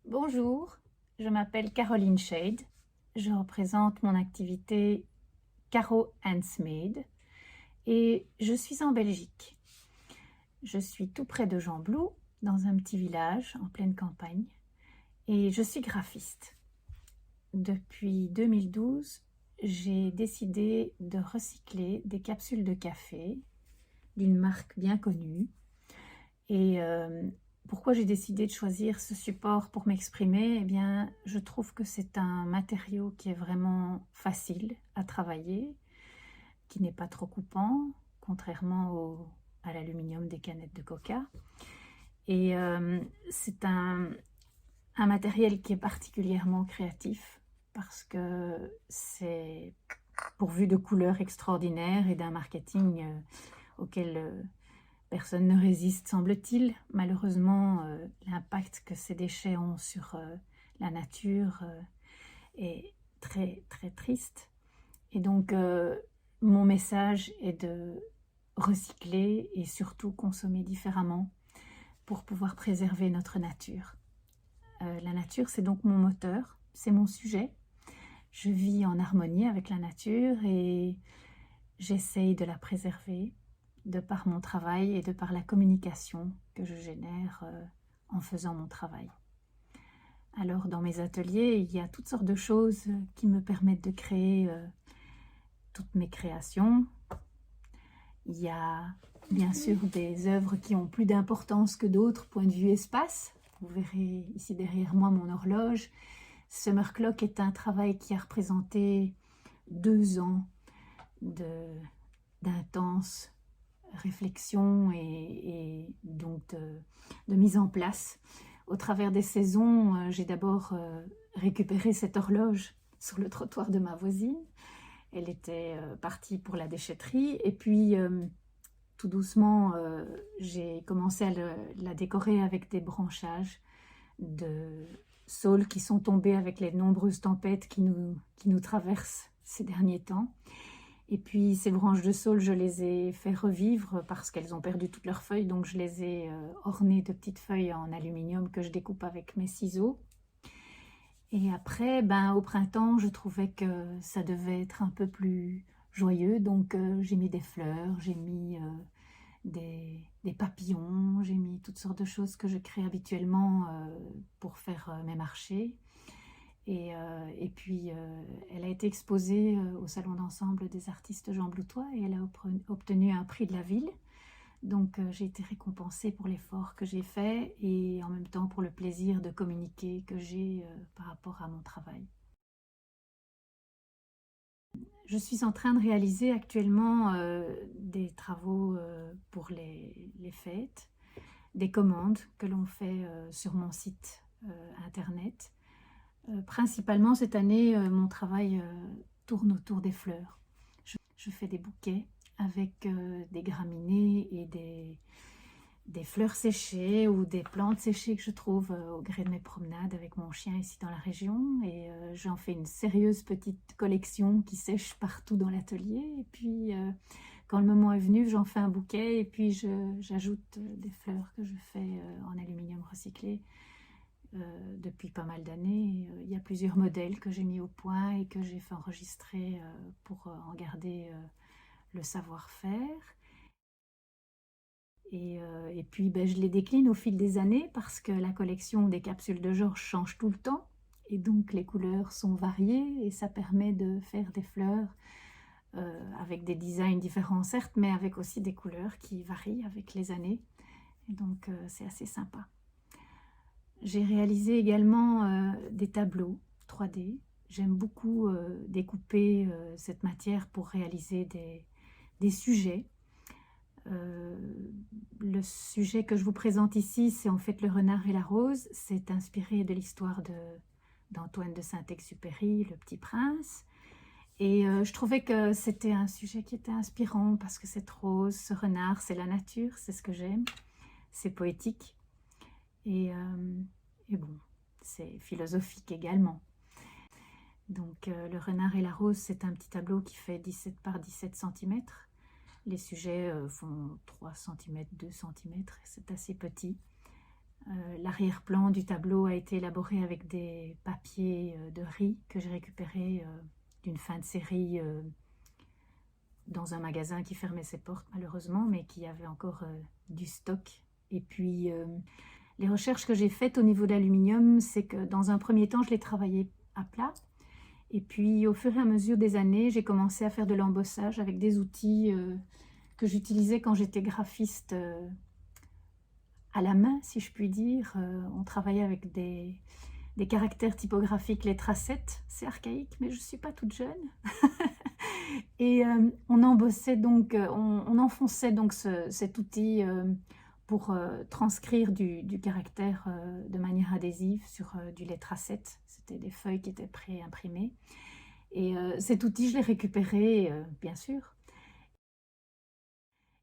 Bonjour, je m'appelle Caroline Shade. Je représente mon activité Caro Handsmade et je suis en Belgique. Je suis tout près de Gembloux, dans un petit village en pleine campagne, et je suis graphiste. Depuis 2012, j'ai décidé de recycler des capsules de café d'une marque bien connue. Et pourquoi j'ai décidé de choisir ce support pour m'exprimer? Eh bien, je trouve que c'est un matériau qui est vraiment facile à travailler, qui n'est pas trop coupant, contrairement à l'aluminium des canettes de coca. Et c'est un matériel qui est particulièrement créatif parce que c'est pourvu de couleurs extraordinaires et d'un marketing auquel personne ne résiste, semble-t-il. Malheureusement, l'impact que ces déchets ont sur la nature est très très triste. Et donc, mon message est de recycler et surtout consommer différemment pour pouvoir préserver notre nature. La nature, c'est donc mon moteur, c'est mon sujet. Je vis en harmonie avec la nature et j'essaye de la préserver de par mon travail et de par la communication que je génère en faisant mon travail. Alors dans mes ateliers, il y a toutes sortes de choses qui me permettent de créer toutes mes créations. Il y a bien sûr des œuvres qui ont plus d'importance que d'autres, point de vue espace. Vous verrez ici derrière moi mon horloge. Summer Clock est un travail qui a représenté 2 ans d'intense réflexion et donc de mise en place. Au travers des saisons, j'ai d'abord récupéré cette horloge sur le trottoir de ma voisine. Elle était partie pour la déchetterie et puis tout doucement, j'ai commencé à la décorer avec des branchages de saules qui sont tombés avec les nombreuses tempêtes qui nous traversent ces derniers temps. Et puis ces branches de saule, je les ai fait revivre parce qu'elles ont perdu toutes leurs feuilles, donc je les ai ornées de petites feuilles en aluminium que je découpe avec mes ciseaux. Et après, au printemps, je trouvais que ça devait être un peu plus joyeux, donc j'ai mis des fleurs, j'ai mis des papillons, j'ai mis toutes sortes de choses que je crée habituellement pour faire mes marchés. Et puis, elle a été exposée au Salon d'ensemble des artistes gembloutois et elle a obtenu un prix de la ville. Donc, j'ai été récompensée pour l'effort que j'ai fait et en même temps pour le plaisir de communiquer que j'ai par rapport à mon travail. Je suis en train de réaliser actuellement des travaux pour les fêtes, des commandes que l'on fait sur mon site internet. Principalement cette année, mon travail tourne autour des fleurs. Je fais des bouquets avec des graminées et des fleurs séchées ou des plantes séchées que je trouve au gré de mes promenades avec mon chien ici dans la région. Et j'en fais une sérieuse petite collection qui sèche partout dans l'atelier. Et puis, quand le moment est venu, j'en fais un bouquet et puis j'ajoute des fleurs que je fais en aluminium recyclé. Depuis pas mal d'années. Il y a plusieurs modèles que j'ai mis au point et que j'ai fait enregistrer pour en garder le savoir-faire. Et puis je les décline au fil des années parce que la collection des capsules de Georges change tout le temps. Et donc les couleurs sont variées et ça permet de faire des fleurs avec des designs différents certes, mais avec aussi des couleurs qui varient avec les années. Et donc c'est assez sympa. J'ai réalisé également des tableaux 3D. J'aime beaucoup découper cette matière pour réaliser des sujets. Le sujet que je vous présente ici, c'est en fait Le Renard et la Rose. C'est inspiré de l'histoire d'Antoine de Saint-Exupéry, Le Petit Prince. Et je trouvais que c'était un sujet qui était inspirant parce que cette rose, ce renard, c'est la nature, c'est ce que j'aime. C'est poétique. Et bon, c'est philosophique également. Donc Le Renard et la Rose, c'est un petit tableau qui fait 17 par 17 cm. Les sujets font 3 cm, 2 cm, c'est assez petit. L'arrière-plan du tableau a été élaboré avec des papiers de riz que j'ai récupérés d'une fin de série dans un magasin qui fermait ses portes malheureusement, mais qui avait encore du stock. Et puis les recherches que j'ai faites au niveau de l'aluminium, c'est que dans un premier temps, je l'ai travaillé à plat. Et puis au fur et à mesure des années, j'ai commencé à faire de l'embossage avec des outils que j'utilisais quand j'étais graphiste à la main, si je puis dire. On travaillait avec des caractères typographiques, lettres A7, c'est archaïque, mais je ne suis pas toute jeune. Et on embossait donc, on enfonçait donc cet outil pour transcrire du caractère de manière adhésive sur du lettre A7. C'était des feuilles qui étaient pré-imprimées. Et cet outil, je l'ai récupéré, bien sûr.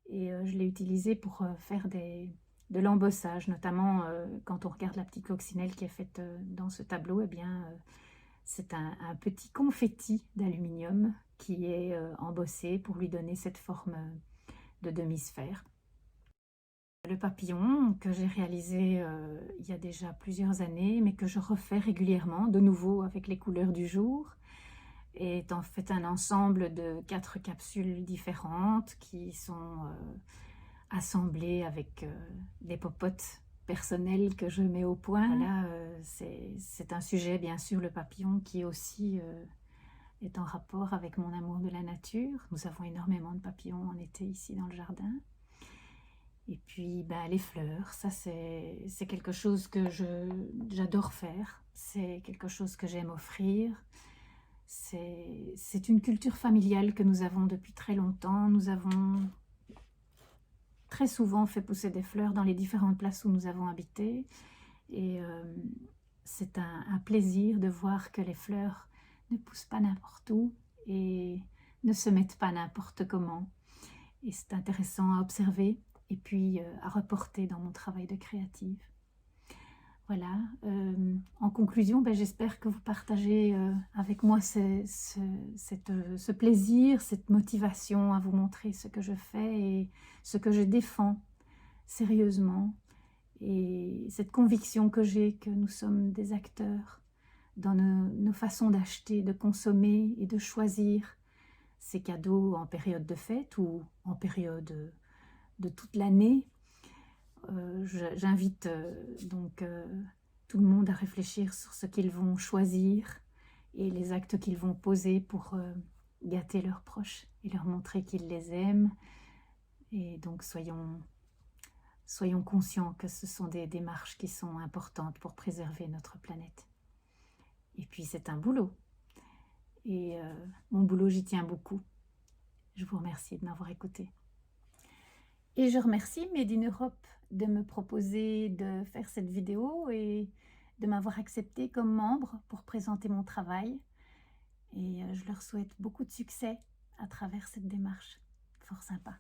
Et je l'ai utilisé pour faire de l'embossage, notamment quand on regarde la petite coccinelle qui est faite dans ce tableau, eh bien, c'est un petit confetti d'aluminium qui est embossé pour lui donner cette forme de demi-sphère. Le papillon que j'ai réalisé il y a déjà plusieurs années, mais que je refais régulièrement, de nouveau avec les couleurs du jour, est en fait un ensemble de 4 capsules différentes qui sont assemblées avec des popotes personnelles que je mets au point. Voilà, c'est un sujet, bien sûr, le papillon, qui aussi est en rapport avec mon amour de la nature. Nous avons énormément de papillons en été ici dans le jardin. Et puis les fleurs, ça c'est quelque chose que j'adore faire, c'est quelque chose que j'aime offrir. C'est une culture familiale que nous avons depuis très longtemps. Nous avons très souvent fait pousser des fleurs dans les différentes places où nous avons habité. Et c'est un plaisir de voir que les fleurs ne poussent pas n'importe où et ne se mettent pas n'importe comment. Et c'est intéressant à observer et puis à reporter dans mon travail de créative. Voilà, en conclusion, j'espère que vous partagez avec moi ce plaisir, cette motivation à vous montrer ce que je fais et ce que je défends sérieusement, et cette conviction que j'ai que nous sommes des acteurs dans nos façons d'acheter, de consommer et de choisir ces cadeaux en période de fête ou en période de toute l'année. J'invite donc tout le monde à réfléchir sur ce qu'ils vont choisir et les actes qu'ils vont poser pour gâter leurs proches et leur montrer qu'ils les aiment. Et donc soyons conscients que ce sont des démarches qui sont importantes pour préserver notre planète. Et puis c'est un boulot. Et mon boulot, j'y tiens beaucoup. Je vous remercie de m'avoir écouté. Et je remercie Made in Europe de me proposer de faire cette vidéo et de m'avoir accepté comme membre pour présenter mon travail. Et je leur souhaite beaucoup de succès à travers cette démarche. Fort sympa.